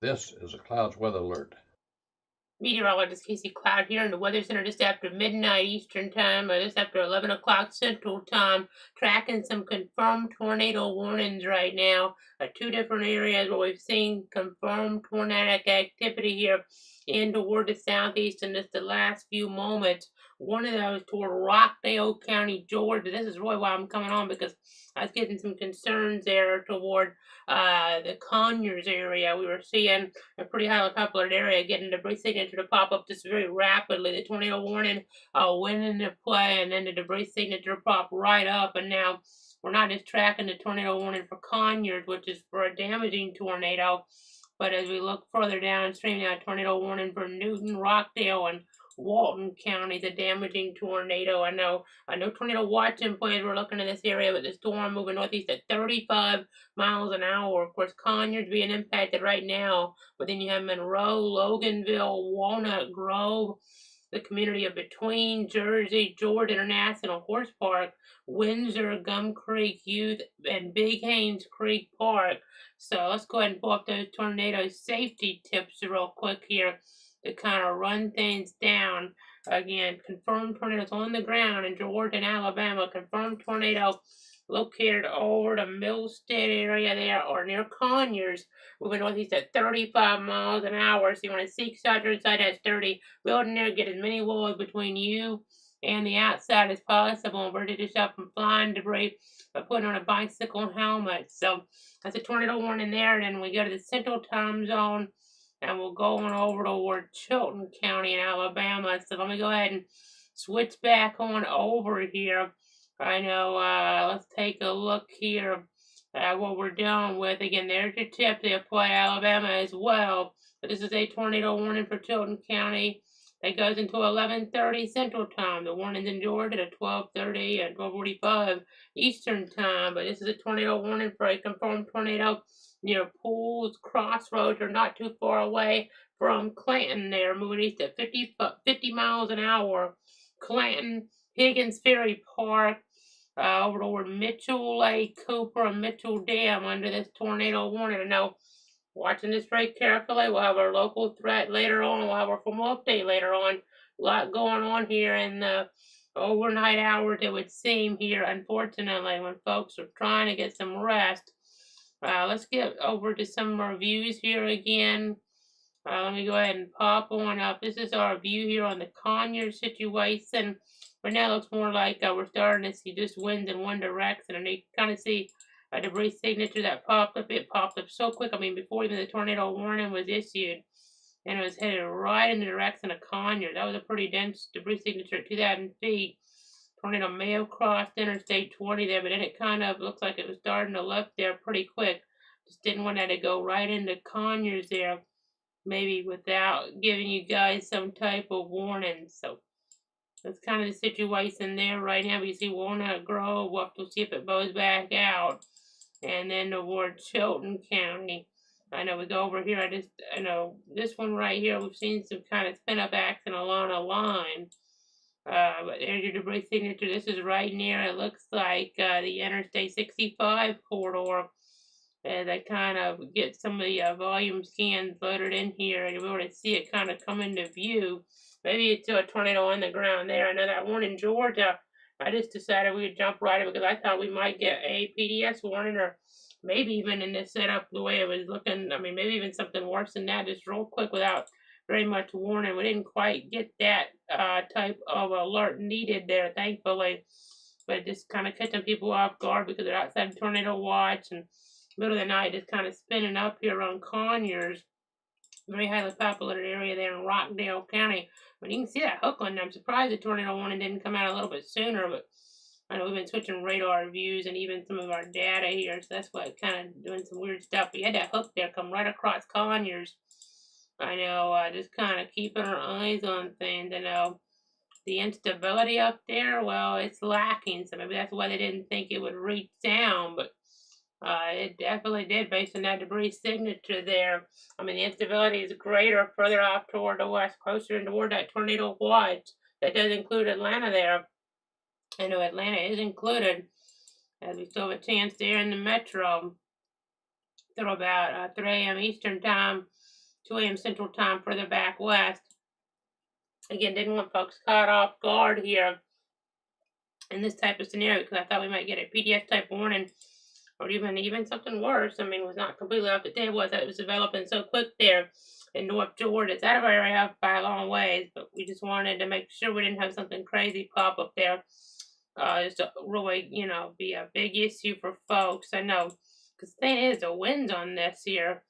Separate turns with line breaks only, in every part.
This is a clouds weather alert.
Meteorologist Casey Cloud here in the Weather Center just after midnight Eastern Time, just after 11 o'clock Central Time, tracking some confirmed tornado warnings right now. Two different areas where we've seen confirmed tornadic activity here in toward the southeast in just the last few moments. One of those toward Rockdale County, Georgia. This is really why I'm coming on because I was getting some concerns there toward the Conyers area. We were seeing a pretty highly populated area getting debris signature to pop up just very rapidly. The tornado warning went into play, and then the debris signature popped right up, and now we're not just tracking the tornado warning for Conyers, which is for a damaging tornado, but as we look further downstream, now tornado warning for Newton, Rockdale, and Walton County, the damaging tornado. I know tornado watching plans we're looking in this area, but the storm moving northeast at 35 miles an hour. Of course, Conyers being impacted right now, but then you have Monroe, Loganville, Walnut Grove, the community of Between, Jersey, George International Horse Park, Windsor, Gum Creek Youth, and Big Haynes Creek Park. So let's go ahead and pull up those tornado safety tips real quick here to kind of run things down. Again, confirmed tornadoes on the ground in Georgia and Alabama. Confirmed tornado located over the Millstead area there or near Conyers, moving northeast at 35 miles an hour. So you want to seek shelter inside that's 30. Building there, get as many walls between you and the outside as possible, and protect yourself from flying debris by putting on a bicycle helmet. So that's a tornado warning there. Then we go to the central time zone and we'll go on over toward Chilton County in Alabama. So let me go ahead and switch back on over here. I know, let's take a look here at what we're dealing with. Again, there's your tip. They apply Alabama as well. But this is a tornado warning for Chilton County that goes into 11:30 Central Time. The warning's in Georgia at 12:30 and 12:45 Eastern Time. But this is a tornado warning for a confirmed tornado near Pools Crossroads, or not too far away from Clanton. They're moving east at 50 miles an hour. Clanton, Higgins Ferry Park, over toward Mitchell Lake, Cooper, and Mitchell Dam under this tornado warning. I know, watching this very carefully. We'll have our local threat later on. We'll have our formal update later on. A lot going on here in the overnight hours, it would seem here, unfortunately, when folks are trying to get some rest. Let's get over to some of our views here again. Let me go ahead and pop on up. This is our view here on the Conyers situation. Right now, it looks more like we're starting to see just winds in one direction, and you kind of see a debris signature that popped up. It popped up so quick. I mean, before even the tornado warning was issued, and it was headed right in the direction of Conyers. That was a pretty dense debris signature at 2,000 feet. Tornado may have crossed Interstate 20 there, but then it kind of looks like it was starting to left there pretty quick. Just didn't want that to go right into Conyers there, maybe without giving you guys some type of warning. So that's kind of the situation there right now. You see Walnut Grove. We'll have to see if it goes back out. And then toward Chilton County. I know we go over here. I know this one right here, we've seen some kind of spin up action along a line. But there's your debris signature. This is right near, it looks like, the Interstate 65 corridor. As I kind of get some of the volume scans loaded in here, and you'll be able to see it kind of come into view. Maybe it's a tornado on the ground there. I know that one in Georgia, I just decided we would jump right in because I thought we might get a PDS warning, or maybe even in this setup, the way it was looking, I mean, maybe even something worse than that, just real quick without very much warning. We didn't quite get that type of alert needed there, thankfully. But just kind of catching people off guard because they're outside tornado watch, and middle of the night just kind of spinning up here on Conyers, very highly populated area there in Rockdale County. But you can see that hook on there. I'm surprised the tornado warning didn't come out a little bit sooner, but I know we've been switching radar views and even some of our data here, so that's what kind of doing some weird stuff. We had that hook there come right across Conyers. I know, just kind of keeping our eyes on things. I know the instability up there, well, it's lacking, so maybe that's why they didn't think it would reach down, but it definitely did based on that debris signature there. I mean, the instability is greater further off toward the west, closer toward that tornado watch. That does include Atlanta there. I know Atlanta is included, as we still have a chance there in the metro till about 3 a.m. Eastern time. 2 a.m. Central Time further back west. Again, didn't want folks caught off guard here in this type of scenario because I thought we might get a PDF type warning or even something worse. I mean, it was not completely off the table. I thought it was developing so quick there in North Georgia. It's out of our area by a long ways, but we just wanted to make sure we didn't have something crazy pop up there. Just to really, be a big issue for folks. I know, because the thing is, the winds on this here,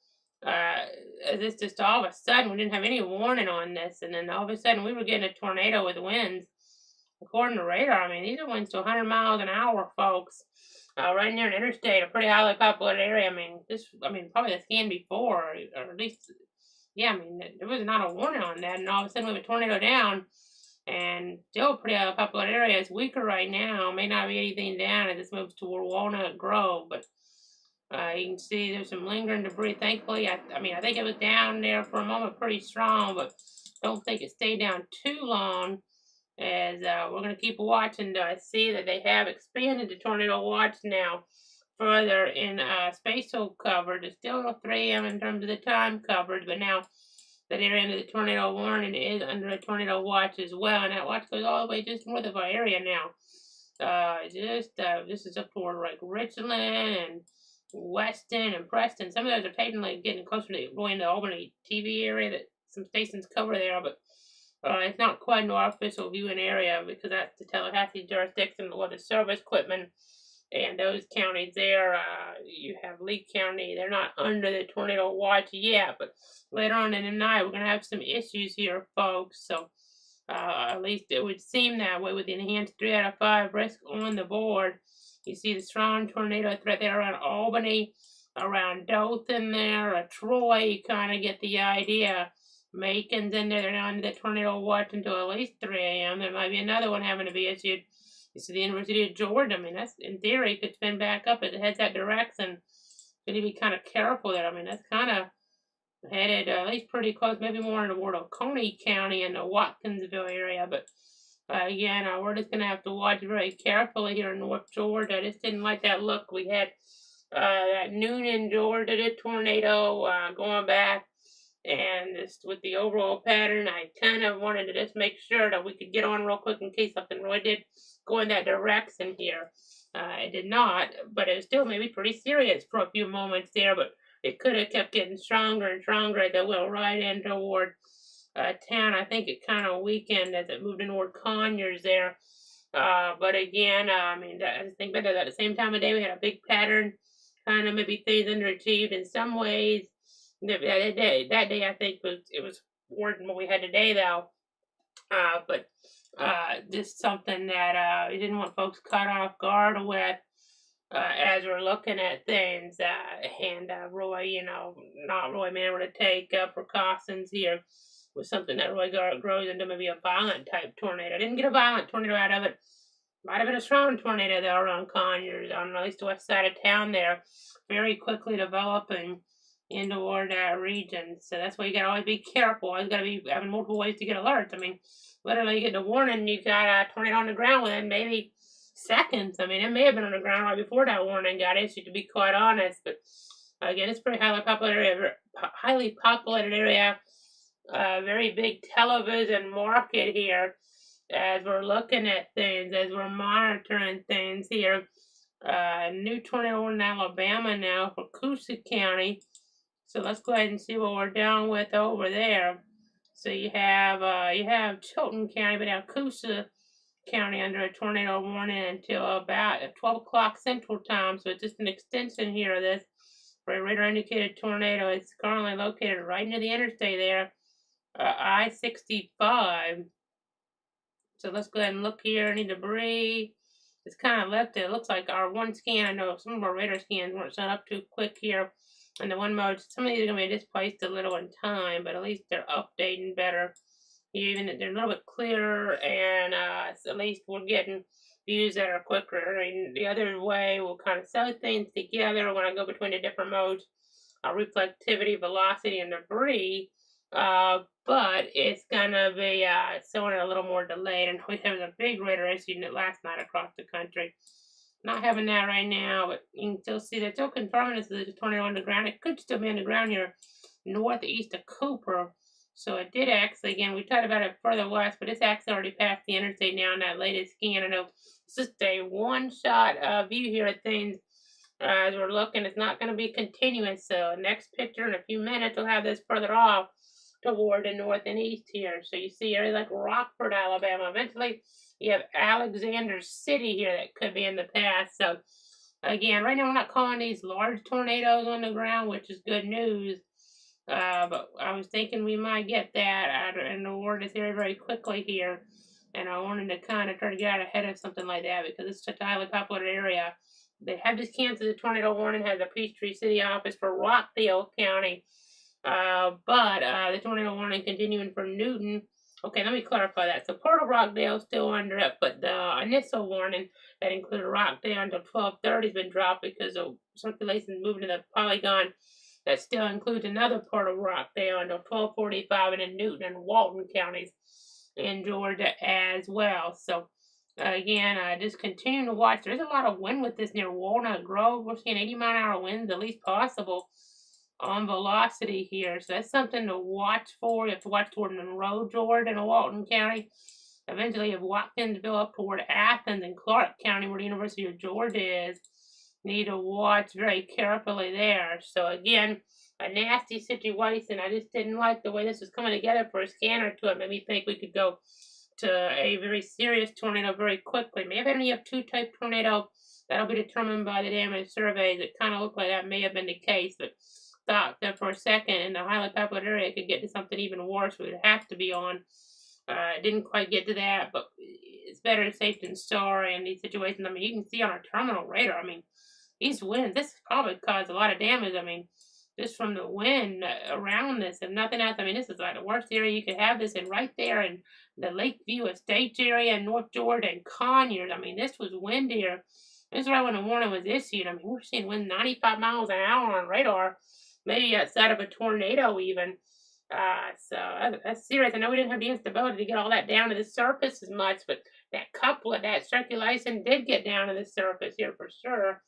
this just all of a sudden, we didn't have any warning on this, and then all of a sudden we were getting a tornado with winds. According to radar, I mean, these are winds to 100 miles an hour, folks. Right near an interstate, a pretty highly populated area. Probably the scan before, or at least, yeah, I mean, there was not a warning on that, and all of a sudden we have a tornado down, and still a pretty highly populated area. It's weaker right now, may not be anything down as this moves toward Walnut Grove, but you can see there's some lingering debris. Thankfully, I think it was down there for a moment pretty strong, but don't think it stayed down too long. As we're going to keep watching to see that they have expanded the tornado watch now further in spatial coverage. It's still 3 a.m. in terms of the time coverage, but now that area under the tornado warning is under a tornado watch as well, and that watch goes all the way just north of our area now. This is up toward like Richland and Weston and Preston. Some of those are technically getting closer to going to Albany TV area that some stations cover there, but it's not quite an official viewing area because that's the Tallahassee jurisdiction or the service equipment and those counties there. You have Lee County. They're not under the tornado watch yet, but later on in the night, we're going to have some issues here, folks. So at least it would seem that way with the enhanced 3 out of 5 risk on the board. You see the strong tornado threat there around Albany, around Dothan there, Troy. You kind of get the idea. Macon's in there. They're not under the tornado watch until at least 3 a.m. There might be another one having to be issued. You see the University of Georgia. I mean, that's in theory could spin back up. It heads that direction. You need to be kind of careful there. I mean, that's kind of headed at least pretty close, maybe more toward Oconee County and the Watkinsville area. But again, we're just going to have to watch very carefully here in North Georgia. I just didn't like that look. We had that Noonan, Georgia, the tornado going back. And just with the overall pattern, I kind of wanted to just make sure that we could get on real quick in case something really did go in that direction here. It did not, but it was still maybe pretty serious for a few moments there, but it could have kept getting stronger and stronger as it went right in toward town. I think it kind of weakened as it moved in toward Conyers there. But again, I think better at the same time of day we had a big pattern, kind of maybe things underachieved in some ways. That day I think was worse than what we had today though. But just something that we didn't want folks caught off guard with as we're looking at things. And Roy, not really being able to take precautions here with something that really grows into maybe a violent type tornado. I didn't get a violent tornado out of it. Might have been a strong tornado though around Conyers on at least the west side of town there, very quickly developing in toward that region. So that's why you gotta always be careful. Always gotta be having multiple ways to get alerts. I mean, literally you get the warning, you got a tornado on the ground within maybe seconds. I mean, it may have been on the ground right before that warning got issued, to be quite honest. But again, it's pretty highly populated area. Very big television market here as we're looking at things, as we're monitoring things here. New tornado in Alabama now for Coosa County. So let's go ahead and see what we're down with over there. So you have Chilton County, but now Coosa County under a tornado warning until about 12 o'clock Central Time. So it's just an extension here of this for a radar indicated tornado. It's currently located right near the interstate there, I-65. So let's go ahead and look here. Any debris? It's kind of left it. It looks like our one scan. I know some of our radar scans weren't set up too quick here. And the one mode, some of these are going to be displaced a little in time, but at least they're updating better. Even they're a little bit clearer, and so at least we're getting views that are quicker. I mean, the other way, we'll kind of sew things together when I go between the different modes, reflectivity, velocity, and debris. But it's going to be showing it a little more delayed, and we have a big radar issue last night across the country. Not having that right now, but you can still see they're still confirming this is a tornado on the ground. It could still be on the ground here northeast of Cooper. So it did actually, again, we talked about it further west, but it's actually already passed the interstate now in that latest scan. I know it's just a one-shot view here of things as we're looking. It's not going to be continuous. So next picture in a few minutes, we'll have this further off toward the north and east here. So you see areas like Rockford, Alabama. Eventually, you have Alexander City here that could be in the past. So again, right now we're not calling these large tornadoes on the ground, which is good news. But I was thinking we might get that out in the this area very quickly here. And I wanted to kind of try to get out ahead of something like that because it's such a highly populated area. They have just canceled the tornado warning, has a Peachtree City office for Rockdale County. But the tornado warning continuing for Newton. Okay, let me clarify that. So Port of Rockdale is still under it, but the initial warning that included Rockdale until 12:30 has been dropped because of circulation moving to the polygon. That still includes another part of Rockdale until 12:45, and in Newton and Walton counties in Georgia as well. So again, just continue to watch. There's a lot of wind with this near Walnut Grove. We're seeing 80-mile-an-hour winds, the least possible on velocity here. So that's something to watch for. You have to watch toward Monroe, Georgia, and Walton County. Eventually, you have Watkinsville up toward Athens and Clark County, where the University of Georgia is. Need to watch very carefully there. So again, a nasty situation. I just didn't like the way this was coming together for a scanner to it. Made me think we could go to a very serious tornado very quickly. Maybe only have two type tornado. That'll be determined by the damage surveys. It kind of looked like that may have been the case, but thought that for a second in the highly populated area it could get to something even worse. We would have to be on. It didn't quite get to that, but it's better safe than sorry in these situations. I mean, you can see on our terminal radar. I mean, these winds, this probably caused a lot of damage. I mean, just from the wind around this, if nothing else. I mean, this is like the worst area you could have this in, right there in the Lakeview Estates area in North Georgia and Conyers. I mean, this was windier. This is right when the warning was issued. I mean, we're seeing wind 95 miles an hour on radar, maybe outside of a tornado even. So that's serious. I know we didn't have the instability to get all that down to the surface as much, but that couple of that circulation did get down to the surface here for sure.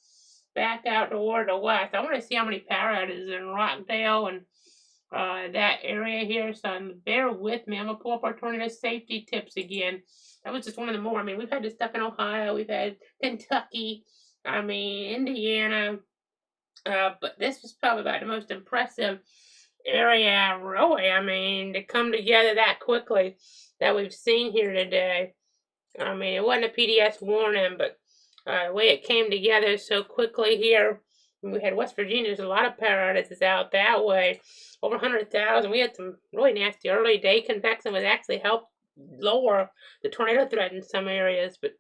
Back out toward the west. I want to see how many power outages in Rockdale and that area here. So bear with me. I'm gonna pull up our tornado safety tips again. That was just one of the more. I mean, we've had this stuff in Ohio. We've had Kentucky. I mean, Indiana. But this was probably about the most impressive area, really. I mean, to come together that quickly that we've seen here today. I mean, it wasn't a PDS warning, but the way it came together so quickly here. We had West Virginia. There's a lot of power outages out that way. Over 100,000. We had some really nasty early day convection, which actually helped lower the tornado threat in some areas. But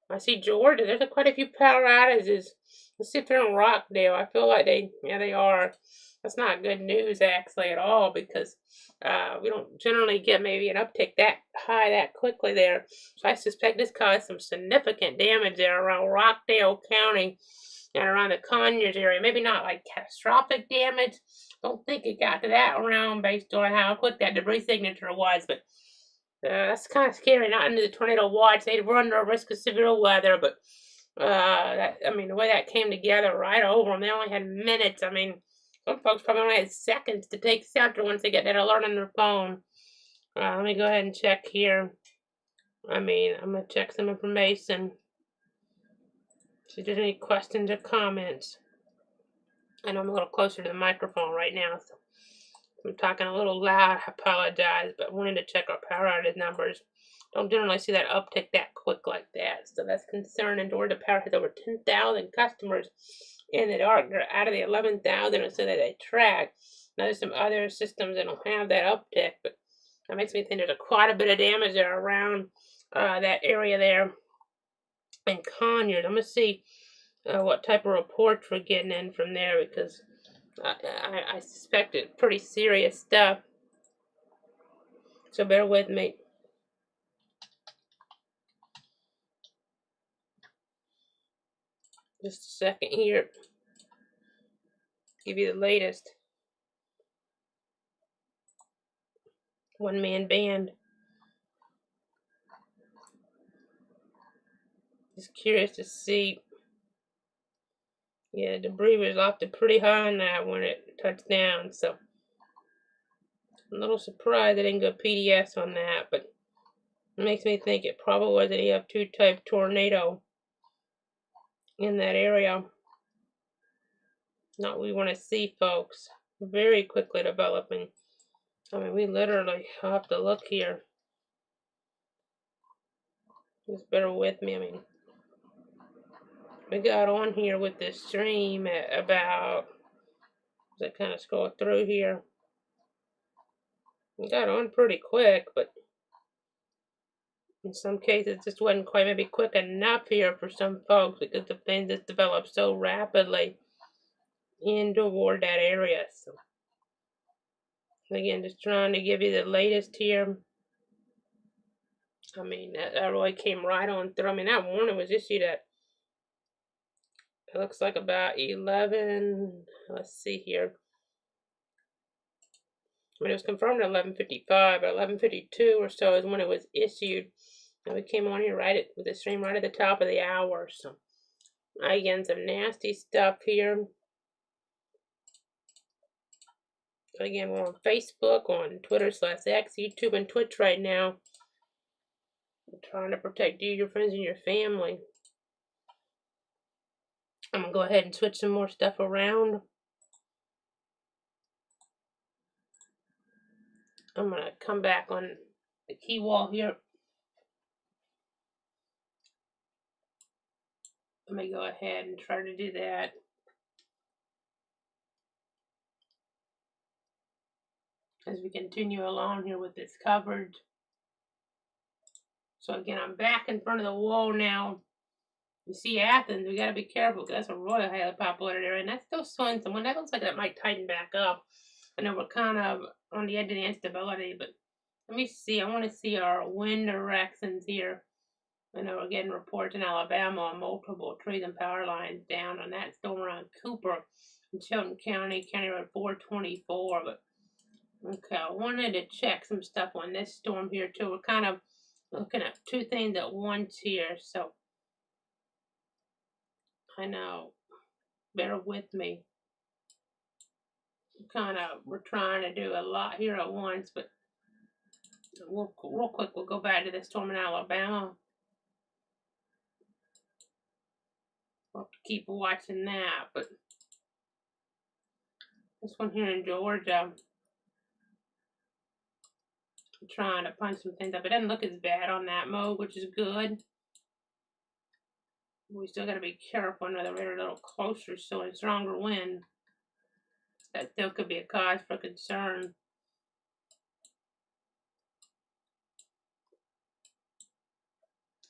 I see Georgia. There's quite a few power outages. Let's see if they're in Rockdale. I feel like they are. That's not good news actually at all because we don't generally get maybe an uptick that high that quickly there. So I suspect this caused some significant damage there around Rockdale County and around the Conyers area. Maybe not like catastrophic damage. Don't think it got to that around based on how quick that debris signature was, but that's kind of scary. Not into the tornado watch. They were under a risk of severe weather, but I mean, the way that came together right over them, they only had minutes. I mean, some folks probably only had seconds to take shelter once they get that alert on their phone. Let me go ahead and check here. I mean, I'm going to check some information. See if there's any questions or comments. I know I'm a little closer to the microphone right now, so I'm talking a little loud. I apologize, but I wanted to check our power outage numbers. Don't generally see that uptick that quick like that, so that's concerning. Georgia Power has over 10,000 customers in the dark. They're out of the 11,000 or so that they track. Now there's some other systems that don't have that uptick, but that makes me think there's quite a bit of damage there around that area there in Conyers. I'm going to see what type of reports we're getting in from there because I suspect it's pretty serious stuff. So bear with me. Just a second here. Give you the latest. One-man band. Just curious to see. Yeah, debris was lofted pretty high on that when it touched down, so I'm a little surprised I didn't go PDS on that, but it makes me think it probably was an EF2 type tornado in that area. Not what we want to see, folks. Very quickly developing. I mean, we literally have to look here. Just bear with me. I mean, we got on here with this stream at about, as I kind of scroll through here, we got on pretty quick, but in some cases, just wasn't quite maybe quick enough here for some folks because the things just developed so rapidly in toward that area. So, again, just trying to give you the latest here. I mean, that really came right on through. I mean, that warning was issued at, it looks like about 11, let's see here. I mean, it was confirmed at 11:55, but 11:52 or so is when it was issued. And we came on here with the stream right at the top of the hour. So, again, some nasty stuff here. Again, we're on Facebook, on Twitter/X, YouTube, and Twitch right now. I'm trying to protect you, your friends, and your family. I'm going to go ahead and switch some more stuff around. I'm going to come back on the key wall here. Let me go ahead and try to do that. As we continue along here with this coverage. So again, I'm back in front of the wall now. You see Athens, we got to be careful because that's a really highly populated area, and that's still showing someone. That looks like that might tighten back up. I know we're kind of on the edge of the instability, but let me see. I want to see our wind directions here. I know we're getting reports in Alabama on multiple trees and power lines down on that storm around Cooper in Shelton County, County Road 424. But okay, I wanted to check some stuff on this storm here too. We're kind of looking at two things at once here, so I know. Bear with me. We're trying to do a lot here at once, but real quick, we'll go back to the storm in Alabama. We'll have to keep watching that, but this one here in Georgia, I'm trying to punch some things up. It doesn't look as bad on that mode, which is good. We still got to be careful. I know they're a little closer, so a stronger wind. That still could be a cause for concern.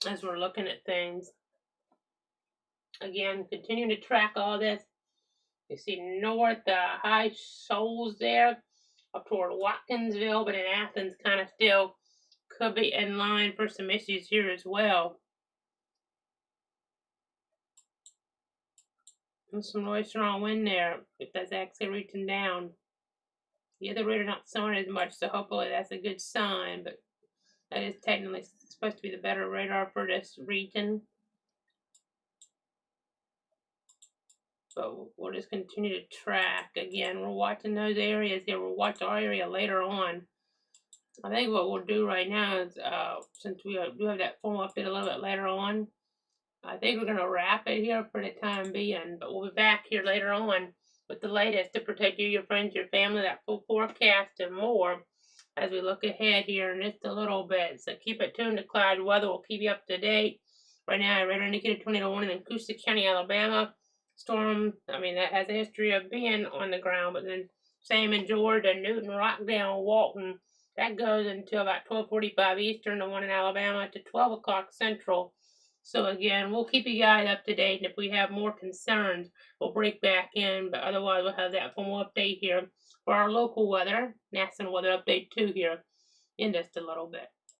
As we're looking at things. Again, continuing to track all this. You see north, high shoals there up toward Watkinsville, but in Athens kind of still could be in line for some issues here as well. And some really strong wind there, if that's actually reaching down. The other radar not showing as much, so hopefully that's a good sign, but that is technically supposed to be the better radar for this region. But we'll just continue to track. Again, we're watching those areas here. We'll watch our area later on. I think what we'll do right now is, since we do have that formal update a little bit later on, I think we're going to wrap it here for the time being. But we'll be back here later on with the latest to protect you, your friends, your family, that full forecast and more as we look ahead here in just a little bit. So keep it tuned to Cloud Weather. We'll keep you up to date. Right now, radar indicated tornado warning in Coosa County, Alabama. Storm, I mean, that has a history of being on the ground, but then same in Georgia, Newton, Rockdale, Walton. That goes until about 12:45 Eastern, the one in Alabama, to 12 o'clock Central. So again, we'll keep you guys up to date, and if we have more concerns, we'll break back in, but otherwise we'll have that formal update here for our local weather, national weather update too here in just a little bit.